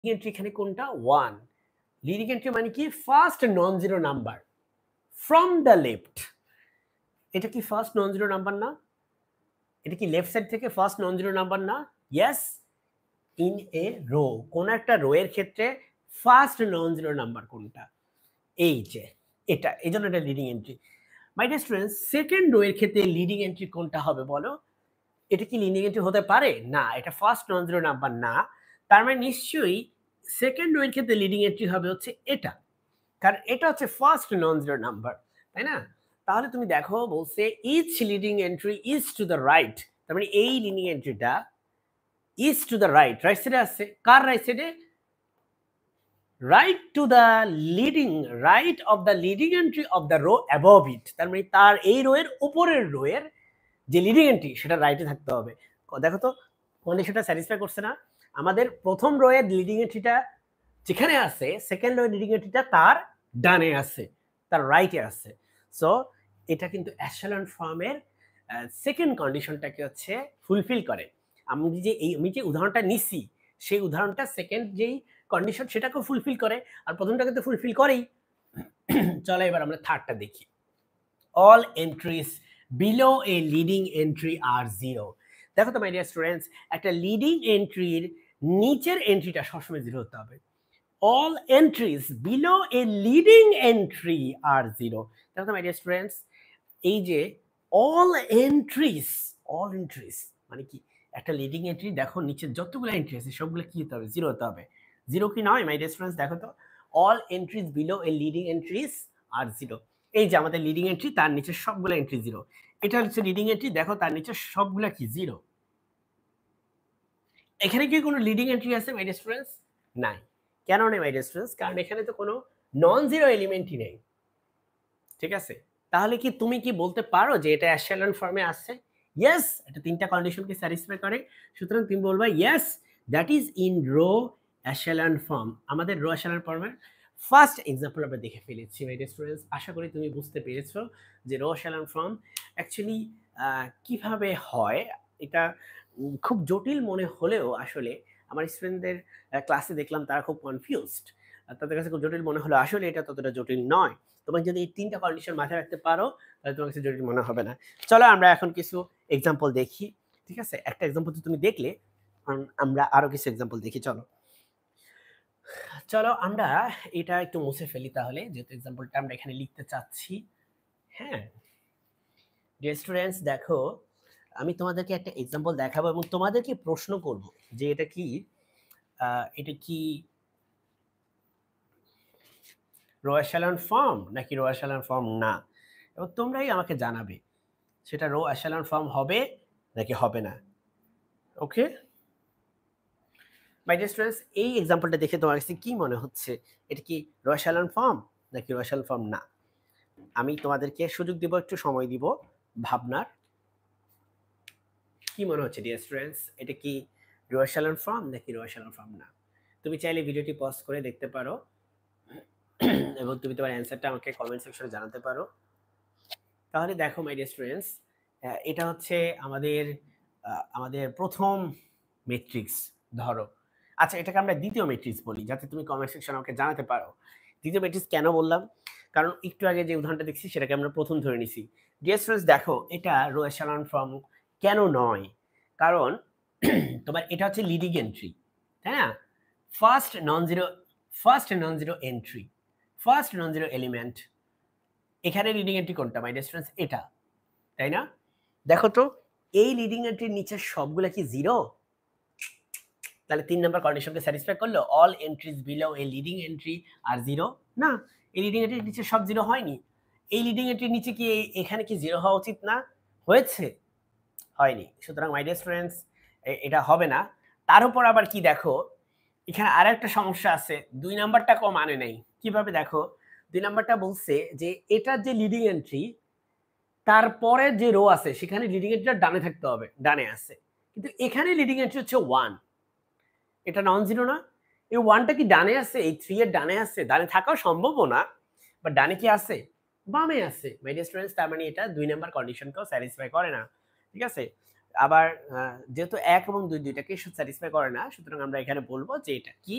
entry এখানে কোনটা 1 leading entry মানে কি first non zero number from the left এটা কি ফার্স্ট নন জিরো নাম্বার না এটা কি লেফট সাইড থেকে ফার্স্ট নন জিরো নাম্বার না ইয়েস ইন এ রো কোন একটা রো এর ক্ষেত্রে ফার্স্ট নন জিরো নাম্বার কোনটা এই যে এটা এইজন্য এটা লিডিং এন্ট্রি মাই ডিয়ার স্টুডেন্টস সেকেন্ড রো এর ক্ষেত্রে লিডিং এন্ট্রি কোনটা হবে বলো এটা কি লিডিং এন্ট্রি হতে পারে না এটা ফার্স্ট নন জিরো নাম্বার না তার মানে নিশ্চয়ই সেকেন্ড রো এর ক্ষেত্রে লিডিং এন্ট্রি হবে হচ্ছে এটা কারণ এটা হচ্ছে ফার্স্ট নন জিরো নাম্বার তাই না তাহলে তুমি দেখো বলছে each leading entry is to the right তার মানে এই লিডিং এন্ট্রিটা is to the right right সাইডে আছে কার রাইট সাইডে right to the leading right of the leading entry of the row above it তার মানে তার এই রো এর উপরের রো এর যে লিডিং এন্ট্রি সেটা রাইটে থাকতে হবে দেখো তো কন্ডিশনটা স্যাটিসফাই করছে না আমাদের প্রথম রো এর লিডিং এন্ট্রিটা যেখানে আছে সেকেন্ড রো এর লিডিং এন্ট্রিটা তার ডানে আছে তার রাইটে আছে সো এটা কিন্তু অ্যাশালন ফর্মের সেকেন্ড কন্ডিশনটাকে হচ্ছে ফুলফিল করে আমি যে উদাহরণটা নিছি সেই উদাহরণটা সেকেন্ড যেই কন্ডিশন সেটাকে ফুলফিল করে আর প্রথমটাকে তো ফুলফিল করেই চলো এবার আমরা থার্ডটা দেখি all entries below a leading entry are zero দেখো তো মাই ডিয়ার স্টুডেন্টস একটা লিডিং এন্ট্রির নিচের এন্ট্রিটা সবসময় জিরো হতে হবে all entries below a leading entry are zero দেখো তো মাই ডিয়ার স্টুডেন্টস এই যে all entries মানে কি একটা লিডিং এন্ট্রি দেখো নিচে যতগুলো এন্ট্রি আছে সবগুলো কি হতে হবে জিরো হতে হবে জিরো কি নয় মাই ডিয়ার স্টুডেন্টস দেখো তো all entries below a leading entries are zero এই যে আমাদের লিডিং এন্ট্রি তার নিচে সবগুলো এন্ট্রি জিরো এটা হচ্ছে লিডিং এন্ট্রি দেখো তার নিচে সবগুলো কি জিরো এখানে কি কোনো লিডিং এন্ট্রি আছে মাই ডিয়ার স্টুডেন্টস নাই কেন নেই মাই ডিয়ার স্টুডেন্টস কারণ এখানে তো কোনো নন জিরো এলিমেন্টই নেই ঠিক আছে তাহলে কি তুমি কি বলতে পারো যে এটা অ্যাশালন ফর্মে আসছে ইয়েস এটা তিনটা কন্ডিশনকে স্যাটিসফাই করে সুতরাং তুমি বলবা yes that is in row echelon form আমাদের রো অ্যাশালন ফর্মের ফার্স্ট এক্সাম্পল আমরা দেখে ফেলেছি মাই ডিয়ার স্টুডেন্টস আশা করি তুমি বুঝতে পেরেছো যে রো অ্যাশালন ফর্ম অ্যাকচুয়ালি কিভাবে হয় এটা খুব জটিল মনে হলেও আসলে আমার স্টুডেন্টদের ক্লাসে দেখলাম তারা খুব কনফিউজড তাদের কাছে খুব জটিল মনে হলো আসলে এটা ততটা জটিল নয় তোমার যদি এই তিনটা কন্ডিশন মাথায় রাখতে পারো তাহলে তোমার কাছে জটিল মনে হবে না চলো আমরা এখন কিছু এক্সাম্পল দেখি ঠিক আছে একটা এক্সাম্পল তো তুমি দেখলে আমরা আরো কিছু এক্সাম্পল দেখি চলো চলো আমরা এটা একটু মুছে ফেলি তাহলে যেহেতু এক্সাম্পলটা আমরা এখানে লিখতে চাচ্ছি হ্যাঁ ডিয়ার স্টুডেন্টস দেখো আমি তোমাদেরকে একটা এক্সাম্পল দেখাবো এবং তোমাদেরকে প্রশ্ন করব যে এটা কি রো অ্যাশালন ফর্ম নাকি রো অ্যাশালন ফর্ম না এবং তোমরাই আমাকে জানাবে সেটা রো অ্যাশালন ফর্ম হবে নাকি হবে না ওকে মাই ডিয়ার স্টুডেন্টস এই এক্সাম্পলটা দেখে তোমার কাছে কি মনে হচ্ছে এটা কি রো অ্যাশালন ফর্ম নাকি রো অ্যাশালন ফর্ম না আমি তোমাদেরকে সুযোগ দিব একটু সময় দিব ভাবনার কি মনে হচ্ছে ডিয়ার স্টুডেন্টস এটা কি রো অ্যাশালন ফর্ম নাকি রো অ্যাশালন ফর্ম না তুমি চাইলে ভিডিওটি পজ করে দেখতে পারো এবং তুমি তোমার অ্যান্সারটা আমাকে কমেন্ট সেকশনে জানাতে পারো তাহলে দেখো মাই ডিয়ার স্টুডেন্টস এটা হচ্ছে আমাদের প্রথম ম্যাট্রিক্স ধরো আচ্ছা এটাকে আমরা দ্বিতীয় ম্যাট্রিক্স বলি যাতে তুমি কমেন্ট সেকশনে আমাকে জানাতে পারো দ্বিতীয় ম্যাট্রিক্স কেন বললাম কারণ একটু আগে যে উদাহরণটা দেখছি সেটাকে আমরা প্রথম ধরে নিছি ডিয়ার স্টুডেন্টস দেখো এটা রো অ্যাশালন ফর্ম কেন নয় কারণ তোমার এটা হচ্ছে লিডিং এন্ট্রি তাই না first non zero entry first non zero element এখানে লিডিং এন্ট্রি কোনটা মাই ডিয়ার স্টুডেন্টস এটা তাই না দেখো তো এই লিডিং এন্ট্রির নিচে সবগুলা কি জিরো তাহলে 3 নাম্বার কন্ডিশনকে স্যাটিসফাই করলো all entries below a leading entry are zero না এই লিডিং এন্ট্রির নিচে সব জিরো হয়নি এই লিডিং এন্ট্রির নিচে কি এখানে কি জিরো হওয়া উচিত না হয়েছে হয়নি সুতরাং মাই ডিয়ার স্টুডেন্টস এটা হবে না তার উপর আবার কি দেখো এখানে আরেকটা সমস্যা আছে 2 নাম্বারটা কম আনে নাই কিভাবে দেখো 2 নাম্বারটা বলছে যে এটার যে লিডিং এন্ট্রি তারপরে যে রো আছে সেখানে লিডিং এন্ট্রিটা ডানে থাকতে হবে ডানে আছে কিন্তু এখানে লিডিং এন্ট্রি হচ্ছে 1 এটা নন জিরো না এই 1টা কি ডানে আছে এই 3 এর ডানে আছে ডানে থাকাও সম্ভবও না বাট ডানে কি আছে বামে আছে মাই ডিয়ার স্টুডেন্টস তার মানে এটা 2 নাম্বার কন্ডিশনকেও স্যাটিসফাই করে না ঠিক আছে আবার যেহেতু 1 এবং 2 দুইটাকে স্যাটিসফাই করে না সুতরাং আমরা এখানে বলবো যে এটা কি